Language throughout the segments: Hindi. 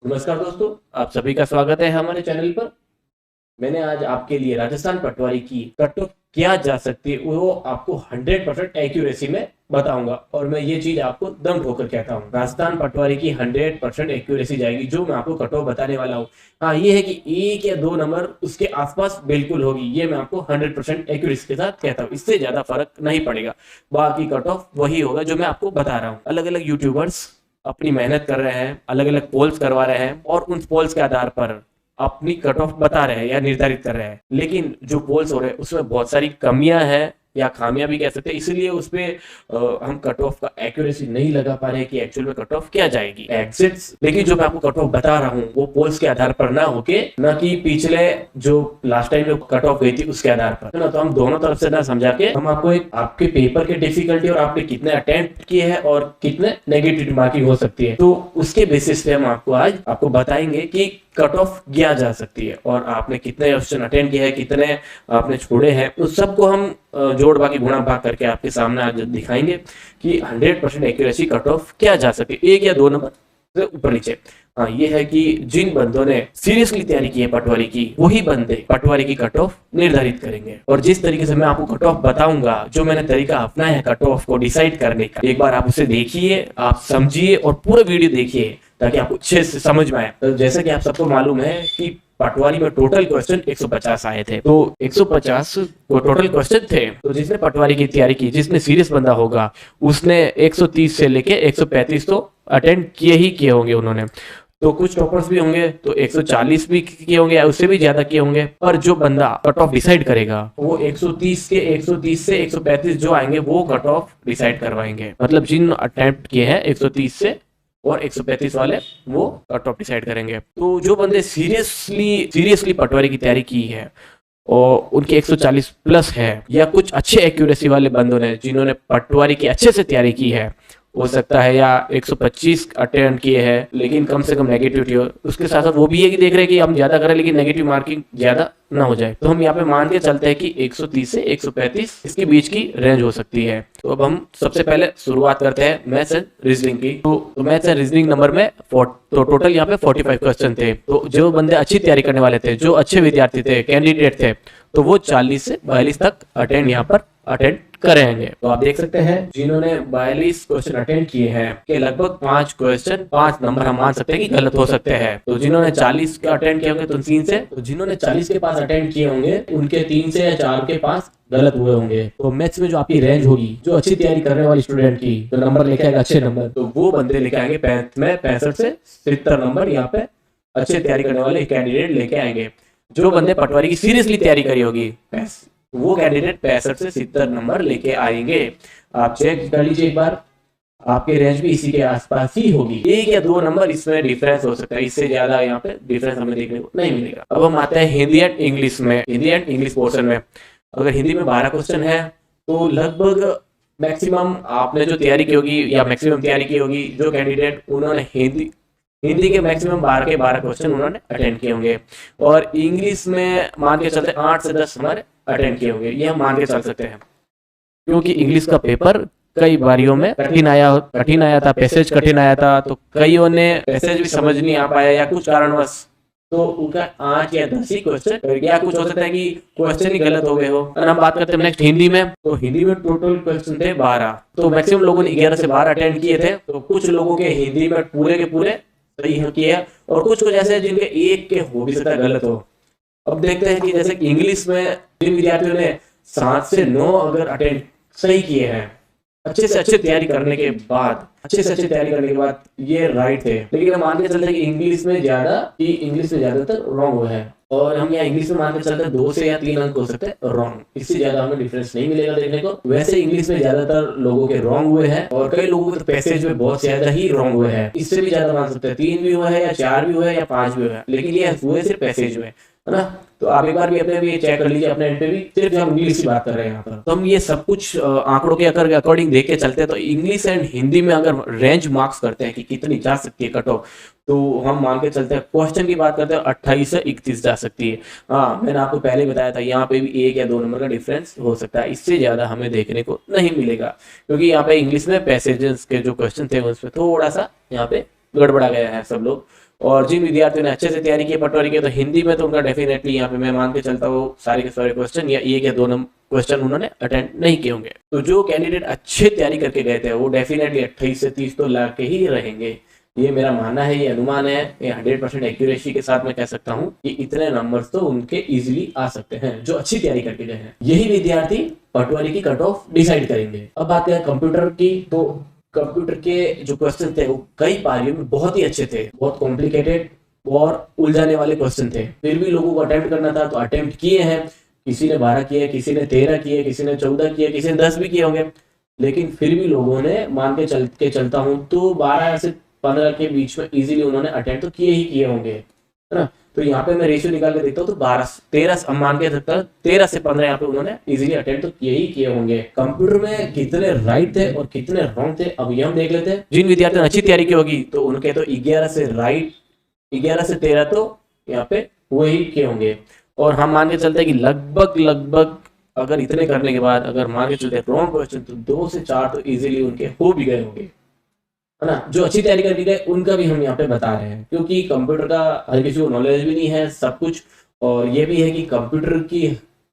नमस्कार दोस्तों, आप सभी का स्वागत है हमारे चैनल पर। मैंने आज आपके लिए राजस्थान पटवारी की कट ऑफ क्या जा सकती है वो आपको 100% एक्यूरेसी में बताऊंगा और मैं ये चीज आपको दम ठोकर कहता हूँ। राजस्थान पटवारी की 100% एक्यूरेसी जाएगी जो मैं आपको कट ऑफ बताने वाला हूँ। हाँ, ये है कि 1 या 2 नंबर उसके आसपास बिल्कुल होगी, ये मैं आपको 100% एक्यूरेसी के साथ कहता हूँ। इससे ज्यादा फर्क नहीं पड़ेगा, बाकी कट ऑफ वही होगा जो मैं आपको बता रहा हूँ। अलग अलग यूट्यूबर्स अपनी मेहनत कर रहे हैं, अलग अलग पोल्स करवा रहे हैं और उन पोल्स के आधार पर अपनी कट ऑफ बता रहे हैं या निर्धारित कर रहे हैं। लेकिन जो पोल्स हो रहे हैं उसमें बहुत सारी कमियां हैं या खामियां भी कह सकते हैं, इसलिए उसपे हम कट ऑफ का एक्यूरेसी नहीं लगा पा रहे हैं कि एक्चुअल में कट ऑफ क्या जाएगी एग्जिट्स। लेकिन जो मैं आपको कट ऑफ बता रहा हूँ वो पोल्स के आधार पर ना होके, ना कि पिछले जो लास्ट टाइम जो कट ऑफ गई थी उसके आधार पर, ना तो हम दोनों तरफ से ना समझा के हम आपको एक आपके पेपर के डिफिकल्टी और आपने कितने अटेम्प्ट किए हैं और कितने नेगेटिव मार्किंग हो सकती है, तो उसके बेसिस पे हम आपको आज आपको बताएंगे कि कट ऑफ क्या जा सकती है और आपने कितने क्वेश्चन अटेंड किए हैं, कितने आपने छोड़े हैं, उस सबको हम जोड़ बाकी गुणा भाग करके आपके सामने आज दिखाएंगे कि 100% एक्यूरेसी कट ऑफ क्या जा सकती है, 1 या 2 नंबर से ऊपर नीचे। हाँ, ये है कि जिन बंदों ने सीरियसली तैयारी की है पटवारी की, वही बंदे पटवारी की कट ऑफ निर्धारित करेंगे। और जिस तरीके से मैं आपको कट ऑफ बताऊंगा, जो मैंने तरीका अपनाया है कट ऑफ को डिसाइड करने का, एक बार आप उसे देखिए, आप समझिए और पूरा वीडियो देखिए ताकि आपको अच्छे से समझ में आए। तो जैसा कि आप सबको मालूम है कि पटवारी में टोटल क्वेश्चन 150 आए थे, तो 150 वो टोटल क्वेश्चन थे। तो जिसने पटवारी की तैयारी की, जिसने सीरियस बंदा होगा, उसने 130 से लेके 135 तो अटेंड किए ही किए होंगे उन्होंने। तो कुछ टॉपर्स भी होंगे तो 140 भी किए होंगे, उससे भी ज्यादा किए होंगे। पर जो बंदा कट ऑफ डिसाइड करेगा वो 130 से 135 जो आएंगे वो कट ऑफ डिसाइड करवाएंगे। मतलब जिन अटेम्प्ट किए हैं 130 से और 135 वाले वो कट ऑफ डिसाइड करेंगे। तो जो बंदे सीरियसली पटवारी की तैयारी की है और उनके 140 प्लस है, या कुछ अच्छे एक्यूरेसी वाले बंदों ने जिन्होंने पटवारी की अच्छे से तैयारी की है, हो सकता है या 125 अटेम्प्ट किए हैं लेकिन कम से कम नेगेटिविटी हो, उसके साथ साथ वो भी ये कि देख रहे हैं कि हम ज्यादा करें लेकिन नेगेटिव मार्किंग ज्यादा ना हो जाए, तो हम यहाँ पे मान के चलते हैं कि 130 से 135 इसके बीच की रेंज हो सकती है। तो अब हम सबसे पहले शुरुआत करते हैं मैथ्स एंड रीजनिंग की। तो मैथ्स एंड रीजनिंग नंबर में तो टोटल यहाँ पे 45 क्वेश्चन थे। तो जो बंदे अच्छी तैयारी करने वाले थे, जो अच्छे विद्यार्थी थे, कैंडिडेट थे, तो वो 40 से 42 तक अटेंड करेंगे। तो आप देख सकते हैं जिन्होंने 42 क्वेश्चन अटेंड किए हैं के लगभग 5 नंबर हम मान सकते हैं कि गलत हो सकते हैं। तो जिन्होंने 40 के अटेंड किए होंगे तो 3 से, तो जिन्होंने 40 के पास अटेंड किए होंगे उनके 3 से या 4 के पास गलत हुए होंगे। तो मैथ्स में जो आपकी रेंज होगी, जो अच्छी तैयारी करने वाली स्टूडेंट की जो नंबर लेके आएगा अच्छे नंबर, तो वो बंदे लेके आएंगे 65 से 70 नंबर। यहाँ पे अच्छे तैयारी करने वाले कैंडिडेट लेके आएंगे। जो बंदे पटवारी की सीरियसली तैयारी करी होगी वो कैंडिडेट 65 से 70 नंबर लेके आएंगे। आप चेक कर लीजिए एक बार, आपके रेंज भी इसी के आसपास ही होगी। 1 या 2 नंबर इसमें डिफरेंस हो सकता है, इससे ज्यादा यहाँ पे डिफरेंस हमें देखने को नहीं मिलेगा। अब हम आते हैं हिंदी एंड इंग्लिश में। हिंदी एंड इंग्लिश पोर्शन में अगर हिंदी में 12 क्वेश्चन है तो लगभग मैक्सिमम आपने जो तैयारी की होगी या मैक्सिमम तैयारी की होगी जो कैंडिडेट, उन्होंने हिंदी के मैक्सिमम 12 के 12 क्वेश्चन उन्होंने अटेंड किए होंगे। और इंग्लिश में मान के चलते 8 से 10 हमारे अटेंड किए होंगे, ये हम मान के चल सकते हैं। क्योंकि इंग्लिश का पेपर कई बारियों में कठिन आया था, पैसेज कठिन आया था, तो कईयों ने पैसेज भी समझ नहीं आ पाया या कुछ कारणवश, तो उनका 8 या 10 ही क्वेश्चन, या कुछ हो सकता है कि क्वेश्चन ही गलत हो गए हो। और हम बात करते हैं नेक्स्ट हिंदी में, तो हिंदी में टोटल क्वेश्चन थे 12, तो मैक्सिमम लोगों ने 11 से 12 अटेंड किए थे। तो कुछ लोगों के हिंदी में पूरे के पूरे सही किए और कुछ ऐसे जिनके एक के हो भी सकता है गलत हो। अब देखते हैं कि जैसे कि इंग्लिश में जिन विद्यार्थियों ने 7 से 9 अगर अटेंड सही किए हैं अच्छे से अच्छे तैयारी करने के बाद, ये राइट थे। लेकिन हम मान के चलते हैं कि इंग्लिश में ज्यादातर रॉन्ग हुए हैं। और हम यहाँ इंग्लिश में मान के चलते हैं 2 से या 3 अंक हो सकते हैं रॉन्ग, इससे ज्यादा हमें डिफरेंस नहीं मिलेगा देखने को। वैसे इंग्लिश में ज्यादातर लोगों के रॉन्ग हुए हैं और कई लोगों के पैसेज में बहुत ज्यादा ही रॉन्ग हुए हैं। इससे भी ज्यादा मान सकते हैं 3 भी हुए हैं या 4 भी हुए हैं या 5 भी हुए हैं, लेकिन ये हुए सिर्फ पैसेज में, है ना। तो आप एक बार भी अपने भी चेक कर लीजिए अपने एंड पे भी, सिर्फ हम इंग्लिश की बात कर रहे हैं यहाँ पर। तो हम ये सब कुछ आंकड़ों के अकॉर्डिंग देख के चलते हैं। तो इंग्लिश एंड हिंदी में अगर रेंज मार्क्स करते हैं कि कितनी जा सकती है कट ऑफ, तो हम मान के चलते हैं क्वेश्चन की बात करते हैं 28 से 31 जा सकती है। हाँ, मैंने आपको पहले ही बताया था यहाँ पे भी 1 या 2 नंबर का डिफरेंस हो सकता है, इससे ज्यादा हमें देखने को नहीं मिलेगा। क्योंकि यहाँ पे इंग्लिश में पैसेजेस के जो क्वेश्चन थे उसमें थोड़ा सा यहाँ पे गड़बड़ा गया है सब लोग। और जिन विद्यार्थियों ने अच्छे से तैयारी की पटवारी की तो हिंदी में तो उनका डेफिनेटली यहाँ पे मैं मान के चलता हूँ सारे के सारे क्वेश्चन या एक या दो क्वेश्चन उन्होंने अटेंड नहीं किए होंगे। तो जो कैंडिडेट अच्छे तैयारी करके गए थे वो डेफिनेटली 28 से 30 तो ला के ही रहेंगे। ये मेरा मानना है, ये अनुमान है, ये 100% एक्यूरेसी के साथ मैं कह सकता हूँ कि इतने नंबर्स तो उनके इजीली आ सकते हैं जो अच्छी तैयारी करके गए हैं। यही विद्यार्थी पटवारी की कट ऑफ डिसाइड करेंगे। अब बात करें कंप्यूटर की, तो कंप्यूटर के जो क्वेश्चन थे वो कई पारियों में बहुत ही अच्छे थे, बहुत कॉम्प्लिकेटेड और उलझाने वाले क्वेश्चन थे, फिर भी लोगों को अटेम्प्ट करना था तो अटेम्प्ट किए हैं। किसी ने 12 किए, किसी ने 13 किए, किसी ने 14 किए, किसी ने 10 भी किए होंगे, लेकिन फिर भी लोगों ने मान के चलता हूं तो 12 से 15 के बीच में इजीली उन्होंने अटेम्प्ट तो किए ही किए होंगे, है ना। तो यहाँ पे मैं रेशियो निकाल के देखता हूँ तो 13 मान के सकता 13 से 15 यहाँ पे उन्होंने इजीली अटेम्प्ट तो किए ही किए होंगे। कंप्यूटर में कितने राइट थे और कितने रॉन्ग थे अब ये हम देख लेते हैं। जिन विद्यार्थियों ने अच्छी तैयारी की होगी तो उनके तो 11 से राइट, 11 से 13 तो यहाँ पे वही किए होंगे। और हम मान के चलते हैं कि लगभग अगर इतने करने के बाद अगर मान के चलते रॉन्ग क्वेश्चन तो 2 से 4 तो इजीली उनके हो भी गए होंगे, है ना। जो अच्छी तैयारी करके गए उनका भी हम यहाँ पे बता रहे हैं, क्योंकि कंप्यूटर का हर किसी को नॉलेज भी नहीं है सब कुछ, और ये भी है कि कंप्यूटर की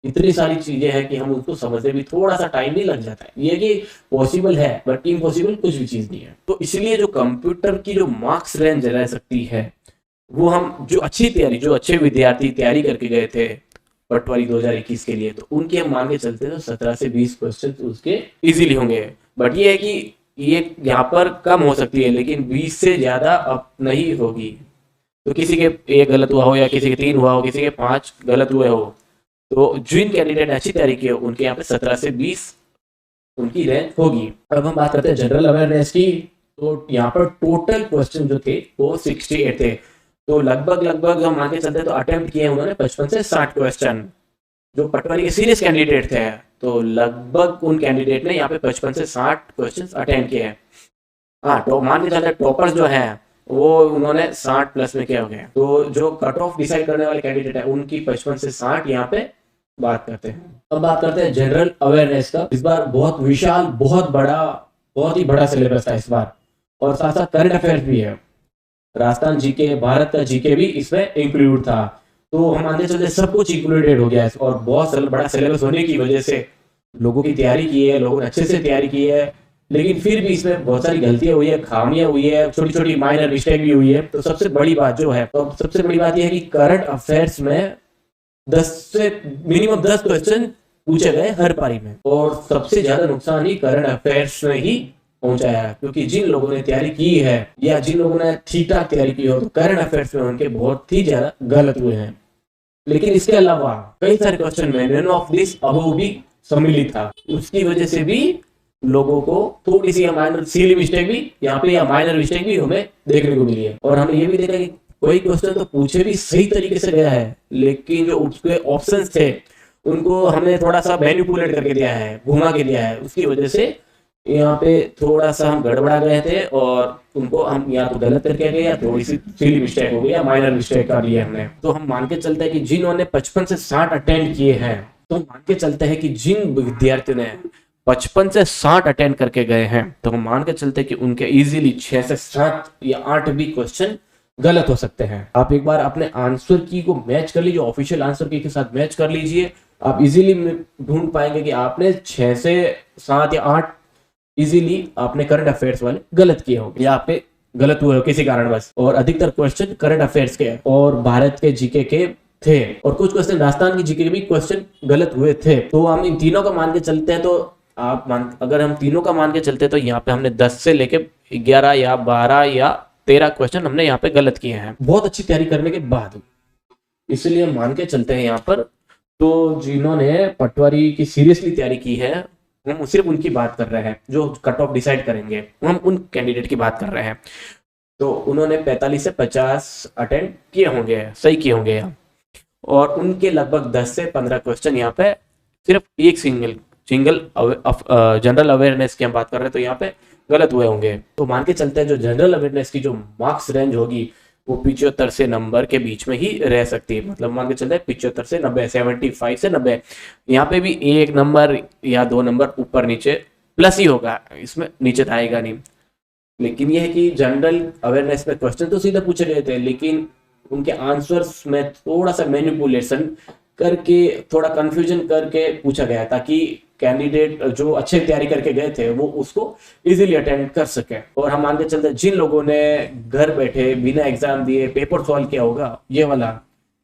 इतनी सारी चीजें हैं कि हम उसको समझने भी थोड़ा सा टाइम भी लग जाता है। ये कि पॉसिबल है बट इम्पॉसिबल कुछ भी चीज नहीं है। तो इसलिए जो कंप्यूटर की जो मार्क्स रेंज रह सकती है वो हम जो अच्छी तैयारी, जो अच्छे विद्यार्थी तैयारी करके गए थे पटवारी 2021 के लिए, तो उनके हम मान के चलते तो 17 से 20 क्वेश्चन उसके इजीली होंगे। बट ये है कि ये यहाँ पर कम हो सकती है लेकिन 20 से ज्यादा अब नहीं होगी। तो किसी के एक गलत हुआ हो या किसी के 3 हुआ हो, किसी के 5 गलत हुए हो, तो जिन कैंडिडेट ने अच्छी तैयारी की हो उनके यहाँ पे 17 से 20 उनकी रैंक होगी। अब हम बात करते हैं जनरल अवेयरनेस की, तो यहाँ पर टोटल क्वेश्चन जो थे वो 68 थे। तो लगभग हम मान के चलते तो अटेम्प्ट किए उन्होंने 55 से 60 क्वेश्चन। जो पटवारी के सीरियस कैंडिडेट थे तो लगभग उन कैंडिडेट ने यहाँ पे 55 से 60 क्वेश्चन अटेम्प्ट किए हैं। हाँ, तो मान के चलते टॉपर्स जो हैं वो उन्होंने 60 प्लस में किए होंगे। तो जो कट ऑफ डिसाइड करने वाले कैंडिडेट है उनकी 55 से 60 यहाँ पे बात करते हैं। अब बात करते हैं जनरल अवेयरनेस का। इस बार बहुत विशाल, बहुत ही बड़ा सिलेबस था इस बार, और साथ साथ करंट अफेयर्स भी है। राजस्थान जीके, भारत का जीके भी इसमें इंक्लूड था। तो हम आगे चलते सब कुछ इंक्लूडेड हो गया है, और बहुत बड़ा सिलेबस होने की वजह से लोगों की तैयारी की है, लोगों ने अच्छे से तैयारी की है, लेकिन फिर भी इसमें बहुत सारी गलतियां हुई है, खामियां हुई है, छोटी छोटी माइनर मिस्टेक भी हुई है। तो सबसे बड़ी बात जो है, तो सबसे बड़ी बात यह है कि करंट अफेयर्स में 10 से मिनिमम 10 क्वेश्चन पूछे गए हर पारी में, और सबसे ज्यादा नुकसान ही करंट अफेयर्स में ही पहुंचाया है। क्योंकि जिन लोगों ने तैयारी की है या जिन लोगों ने ठीक ठाक तैयारी की हो तो करंट अफेयर्स में उनके बहुत ही ज्यादा गलत हुए हैं। लेकिन इसके अलावा कई सारे क्वेश्चन में नन ऑफ दिस अबव भी सम्मिलित था, उसकी वजह से भी लोगों को थोड़ी सी माइनर सिली मिस्टेक भी यहाँ पे या माइनर मिस्टेक भी हमें देखने को मिली है। और हमने ये भी देखा कि कोई क्वेश्चन तो पूछे भी सही तरीके से गया है, लेकिन जो उसके ऑप्शंस थे उनको हमने थोड़ा सा मैनिपुलेट करके दिया है, घुमा के दिया है। उसकी वजह से यहाँ पे थोड़ा सा हम गड़बड़ा गए थे और उनको हम या तो गलत करके गए या थोड़ी सी सिली मिस्टेक हो गई या माइनर मिस्टेक कर लिया हमने। तो हम मान के चलते हैं कि जिन्होंने 55 से 60 अटेंड किए हैं, तो मान के चलते हैं कि जिन विद्यार्थियों ने 55 से 60 अटेंड करके गए हैं, तो हम मान के चलते हैं कि उनके इजीली 6 से 7 या 8 भी क्वेश्चन गलत हो सकते हैं। आप एक बार अपने आंसर की को मैच कर लीजिए, ऑफिशियल आंसर की के साथ मैच कर लीजिए, आप इजीली ढूंढ पाएंगे कि आपने 6 से 7 या 8 इजीली आपने करंट अफेयर्स वाले गलत किए होंगे या आप पे गलत हुए हो किसी कारणवश। और अधिकतर क्वेश्चन करंट अफेयर्स के और भारत के जीके के थे, और कुछ क्वेश्चन राजस्थान की जीके के भी क्वेश्चन गलत हुए थे। तो हम इन तीनों का मान के चलते हैं, तो अगर हम तीनों का मान के चलते हैं तो यहाँ पे हमने 10 से लेके 11 या 12 या 13 क्वेश्चन हमने यहाँ पे गलत किए हैं, बहुत अच्छी तैयारी करने के बाद। इसलिए हम मान के चलते हैं यहाँ पर, तो जिन्होंने पटवारी की सीरियसली तैयारी की है हम सिर्फ उनकी बात कर रहे हैं, जो कट ऑफ डिसाइड करेंगे हम उन कैंडिडेट की बात कर रहे हैं। तो उन्होंने 45 से 50 अटेंड किए होंगे, सही किए होंगे यहाँ, और उनके लगभग 10 से 15 क्वेश्चन यहाँ पे सिर्फ एक सिंगल जनरल अवेयरनेस की हम बात कर रहे हैं तो यहाँ पे गलत हुए होंगे। तो मान के चलते हैं जो जनरल अवेयरनेस की जो मार्क्स रेंज होगी वो 75 से नंबर के बीच में ही रह सकती है। मतलब मान के चलते हैं 75 से 90, 75 से 90। यहाँ पे भी 1 नंबर या 2 नंबर ऊपर नीचे प्लस ही होगा, इसमें नीचे आएगा नहीं। लेकिन यह है कि जनरल अवेयरनेस में क्वेश्चन तो सीधा पूछे गए थे, लेकिन उनके आंसर्स में थोड़ा सा मैनिपुलेशन करके, थोड़ा कंफ्यूजन करके पूछा गया, ताकि कैंडिडेट जो अच्छे तैयारी करके गए थे वो उसको इजीली अटेंड कर सके। और हम मान के चलते हैं जिन लोगों ने घर बैठे बिना एग्जाम दिए पेपर सॉल्व किया होगा, ये वाला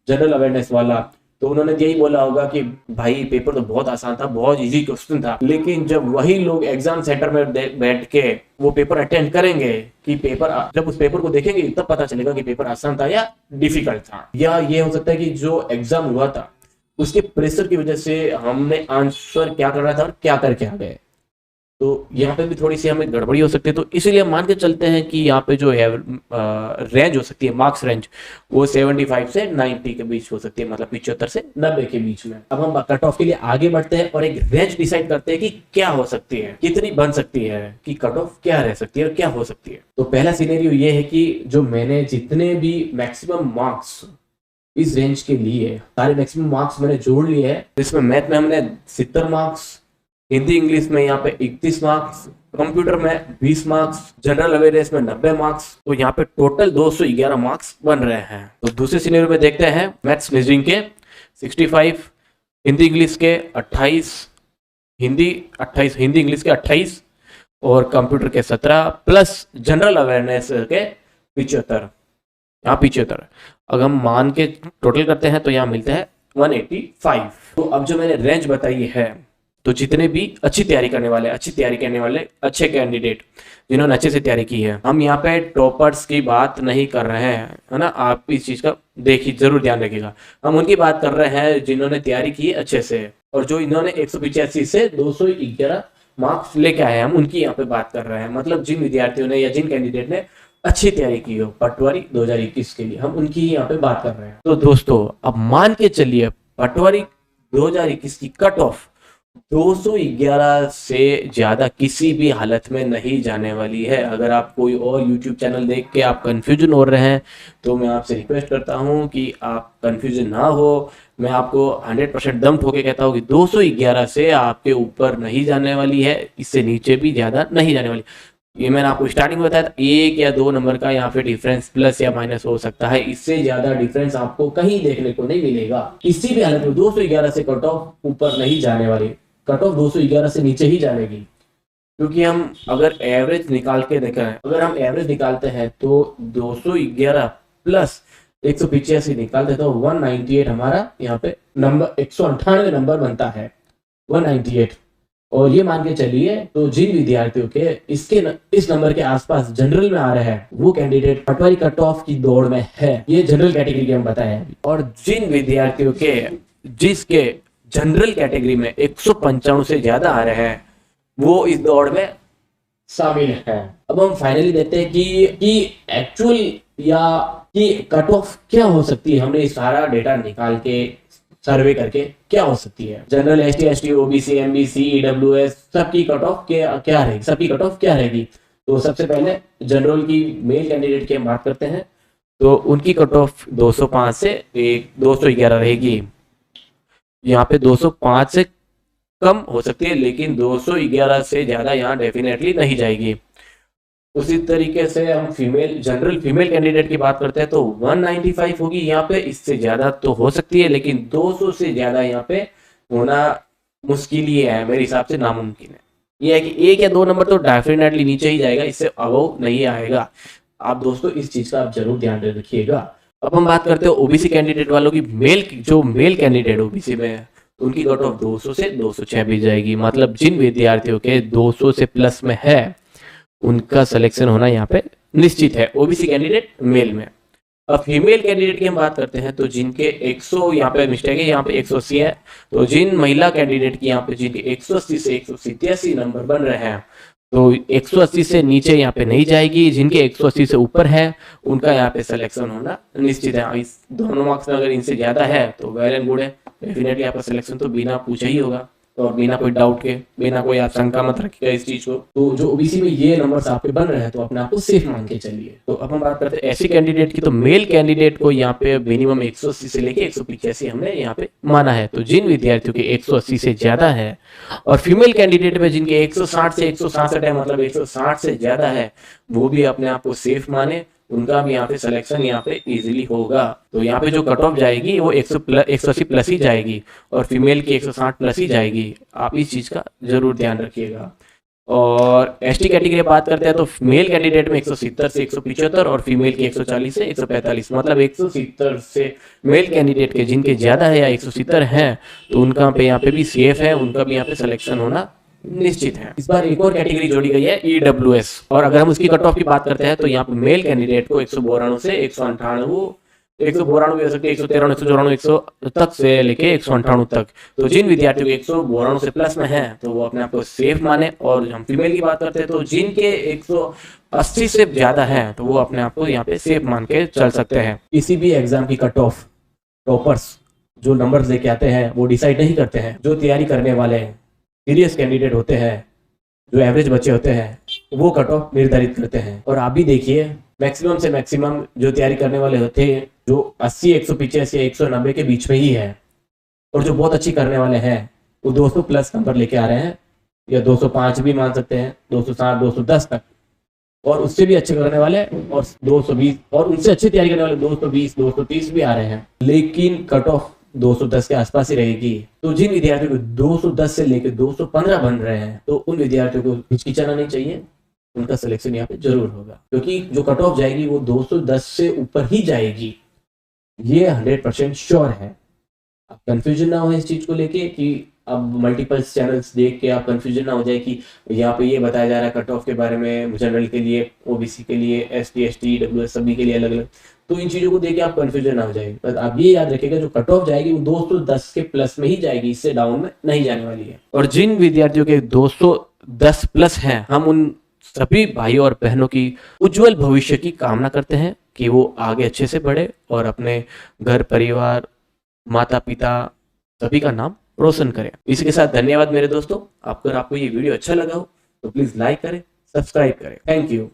जनरल अवेयरनेस वाला, तो उन्होंने यही बोला होगा कि भाई पेपर तो बहुत आसान था, बहुत इजी क्वेश्चन था। लेकिन जब वही लोग एग्जाम सेंटर में बैठ के वो पेपर अटेंड करेंगे, कि पेपर जब उस पेपर को देखेंगे तब पता चलेगा कि पेपर आसान था या डिफिकल्ट था। या ये हो सकता है कि जो एग्जाम हुआ था उसके प्रेशर की वजह से हमने आंसर क्या कर रहा था और क्या करके आ गए, तो यहाँ पे भी थोड़ी सी हमें गड़बड़ी हो सकती है। तो इसीलिए हम मान के चलते हैं कि यहाँ पे जो है रेंज हो सकती है, मार्क्स रेंज, वो 75 से 90 के बीच हो सकती है, मतलब 75 से 90 के बीच में। अब हम कट ऑफ के लिए आगे बढ़ते हैं और एक रेंज डिसाइड करते हैं कि क्या हो सकती है, कितनी बन सकती है, कि कट ऑफ क्या रह सकती है और क्या हो सकती है। तो पहला सिनेरियो ये है कि जो मैंने जितने भी मैक्सिमम मार्क्स इस रेंज के लिए, सारे मैक्सिमम मार्क्स मैंने जोड़ लिए हैं। इसमें मैथ में हमने 70 मार्क्स, हिंदी इंग्लिश में यहाँ पे 31 मार्क्स, कंप्यूटर में 20 मार्क्स, जनरल अवेयरनेस में 90 मार्क्स, तो यहाँ पे टोटल 211 मार्क्स बन रहे हैं। तो दूसरे सिनेरियो में देखते हैं, मैथ्स रीजनिंग के 65, हिंदी इंग्लिश के 28, हिंदी इंग्लिश के 28 और कंप्यूटर के 17 प्लस जनरल अवेयरनेस के 75, यहाँ 75। अगर हम मान के टोटल करते हैं तो यहाँ मिलते हैं 185। तो अब जो मैंने रेंज बताई है, तो जितने भी अच्छी तैयारी करने वाले, अच्छे कैंडिडेट जिन्होंने अच्छे से तैयारी की है, हम यहाँ पे टॉपर्स की बात नहीं कर रहे हैं, है ना, आप इस चीज का देखिए जरूर ध्यान रखिएगा। हम उनकी बात कर रहे हैं जिन्होंने तैयारी की है अच्छे से, और जो इन्होंने 185 से 211 मार्क्स लेके आए हैं, हम उनकी यहाँ पे बात कर रहे हैं। मतलब जिन विद्यार्थियों ने या जिन कैंडिडेट ने अच्छी तैयारी की हो पटवारी 2021 के लिए, हम उनकी यहाँ पे बात कर रहे हैं। तो दोस्तों अब मान के चलिए पटवारी 2021 की कट ऑफ 211 से ज्यादा किसी भी हालत में नहीं जाने वाली है। अगर आप कोई और YouTube चैनल देख के आप कंफ्यूजन हो रहे हैं, तो मैं आपसे रिक्वेस्ट करता हूं कि आप कंफ्यूजन ना हो। मैं आपको 100% दम ठोके कहता हूं कि 211 से आपके ऊपर नहीं जाने वाली है, इससे नीचे भी ज्यादा नहीं जाने वाली। ये मैंने आपको स्टार्टिंग में बताया था, 1 या 2 नंबर का यहाँ पे डिफरेंस प्लस या माइनस हो सकता है, इससे ज्यादा डिफरेंस आपको कहीं देखने को नहीं मिलेगा किसी भी हालत में। 211 से कट ऑफ ऊपर नहीं जाने वाली, कट ऑफ 211 से नीचे ही जाएगी। क्योंकि हम अगर एवरेज निकाल के देखें, अगर हम एवरेज निकालते हैं तो 211 प्लस 185 निकालते हैं तो 198 हमारा यहाँ पे नंबर 198 नंबर बनता है, 198। और ये मान के चलिए तो जिन विद्यार्थियों के इस नंबर के आसपास जनरल में आ रहे हैं, वो कैंडिडेट पटवारी कट ऑफ की दौड़ में है। ये जनरल कैटेगरी के हम बताए हैं। और जिन विद्यार्थियों के जिसके जनरल कैटेगरी में 195 से ज्यादा आ रहे हैं, वो इस दौड़ में शामिल है। अब हम फाइनली देखते हैं कि एक्चुअल या कि कट ऑफ क्या हो सकती है। हमने सारा डेटा निकाल के सर्वे करके क्या हो सकती है, general ST ST OBC MBC EWS सबकी कट ऑफ क्या रहेगी, सबकी कट ऑफ क्या रहेगी। तो सबसे पहले जनरल की मेल कैंडिडेट की हम बात करते हैं, तो उनकी कट ऑफ 205 से 211 रहेगी। यहाँ पे 205 से कम हो सकती है, लेकिन 211 से ज्यादा यहाँ डेफिनेटली नहीं जाएगी। उसी तरीके से हम जनरल फीमेल कैंडिडेट की बात करते हैं तो 195 होगी यहाँ पे, इससे ज्यादा तो हो सकती है, लेकिन 200 से ज्यादा यहाँ पे होना मुश्किल ही है, मेरे हिसाब से नामुमकिन है। ये है कि 1 या 2 नंबर तो डेफिनेटली नीचे ही जाएगा, इससे अबव नहीं आएगा। आप दोस्तों इस चीज का आप जरूर ध्यान रखिएगा। अब हम बात करते हैं ओबीसी कैंडिडेट वालों की। मेल कैंडिडेट ओबीसी में, उनकी कट ऑफ 200 से 206 भी जाएगी। मतलब जिन विद्यार्थियों के 200 से प्लस में है, उनका सिलेक्शन होना यहाँ पे निश्चित है, ओबीसी कैंडिडेट मेल में। अब फीमेल कैंडिडेट की हम बात करते हैं तो जिनके 100, यहाँ पे मिस्टेक है, यहाँ पे 180 है। तो जिन महिला कैंडिडेट की यहाँ पे जिनके 180 से 187 नंबर बन रहे हैं, तो 180 से नीचे यहाँ पे नहीं जाएगी। जिनके 180 से ऊपर है, उनका यहाँ पे सिलेक्शन होना निश्चित है। इस दोनों मार्क्स में अगर इनसे ज्यादा है तो वेल एंड गुड है, डेफिनेटली आपका सिलेक्शन तो बिना पूछे ही होगा। और बिना कोई डाउट के, बिना कोई आप शंका मत रखिएगा इस चीज को। तो जो ओबीसी में ये नंबर्स आपके बन रहे हैं तो अपने आप को सेफ मान के चलिए। तो अब हम बात करते हैं ऐसे कैंडिडेट की। तो मेल कैंडिडेट को यहाँ पे मिनिमम 180 से लेके 185 हमने यहाँ पे माना है। तो जिन विद्यार्थियों के 180 से ज्यादा है और फीमेल कैंडिडेट में जिनके 160 से 166 है, मतलब 160 से ज्यादा है, वो भी अपने आप को सेफ माने, उनका भी यहाँ पे सिलेक्शन यहाँ पे इजीली होगा। तो यहाँ पे जो कट ऑफ जाएगी वो 180 प्लस ही जाएगी और फीमेल की 160 प्लस ही जाएगी। आप इस चीज का जरूर ध्यान रखिएगा। और एसटी कैटेगरी बात करते हैं तो मेल कैंडिडेट में 170 से 175 और फीमेल की 140 से 145, मतलब 170 से मेल कैंडिडेट के जिनके ज्यादा है या 170 है तो उनका पे यहाँ पे भी सेफ है, उनका भी यहाँ पे सिलेक्शन होना निश्चित है। इस बार एक और कैटेगरी जोड़ी गई है EWS, और अगर हम उसकी कट ऑफ की बात करते हैं तो यहाँ पे मेल कैंडिडेट को 192 से 198, 192 भी हो सकती है, 113, 194, 100 तक से लेके 198 तक। तो जिन विद्यार्थियों के 192 से प्लस में है तो वो अपने आप को सेफ माने। और हम फीमेल की बात करते हैं तो जिनके 180 से ज्यादा है तो वो अपने आप को यहाँ पे सेफ मान के चल सकते हैं। किसी भी एग्जाम की कट ऑफ टॉपर्स जो नंबर लेके आते हैं वो डिसाइड नहीं करते हैं। जो तैयारी करने वाले सीरियस कैंडिडेट होते हैं, जो एवरेज बच्चे होते हैं, वो कट ऑफ निर्धारित करते हैं। और आप भी देखिए मैक्सिमम से मैक्सिमम जो तैयारी करने वाले होते हैं जो 80, 185 या 190 के बीच में ही है, और जो बहुत अच्छी करने वाले हैं वो 200 प्लस नंबर लेके आ रहे हैं, या 205 भी मान सकते हैं, 260, 210 तक। और उससे भी अच्छे करने वाले और 220, और उनसे अच्छी तैयारी करने वाले 220, 230 भी आ रहे हैं, लेकिन कट ऑफ 210 के आसपास ही रहेगी। तो जिन विद्यार्थियों को 210 से लेकर 215 बन रहे हैं तो उन विद्यार्थियों को हिचकिचाना नहीं चाहिए, उनका सिलेक्शन यहाँ पे जरूर होगा, क्योंकि जो कट ऑफ जाएगी वो 210 से ऊपर ही जाएगी, ये 100% श्योर है। आप कंफ्यूजन ना हो इस चीज को लेके कि अब मल्टीपल चैनल्स देख के आप कंफ्यूजन ना हो जाए कि यहाँ पे ये बताया जा रहा है कट ऑफ के बारे में, जनरल के लिए, ओबीसी के लिए, ST, ST, EWS सभी के लिए अलग अलग। तो इन चीजों को देख के आप कंफ्यूजन ना हो जाए। बस आप ये याद रखिएगा जो कट ऑफ जाएगी वो 210 के प्लस में ही जाएगी, इससे डाउन में नहीं जाने वाली है। और जिन विद्यार्थियों के 210 प्लस हैं, हम उन सभी भाइयों और बहनों की उज्जवल भविष्य की कामना करते हैं कि वो आगे अच्छे से बढ़े और अपने घर परिवार, माता पिता सभी का नाम रोशन करें। इसी के साथ धन्यवाद मेरे दोस्तों। अगर आपको ये वीडियो अच्छा लगा हो तो प्लीज लाइक करें, सब्सक्राइब करें। Thank you.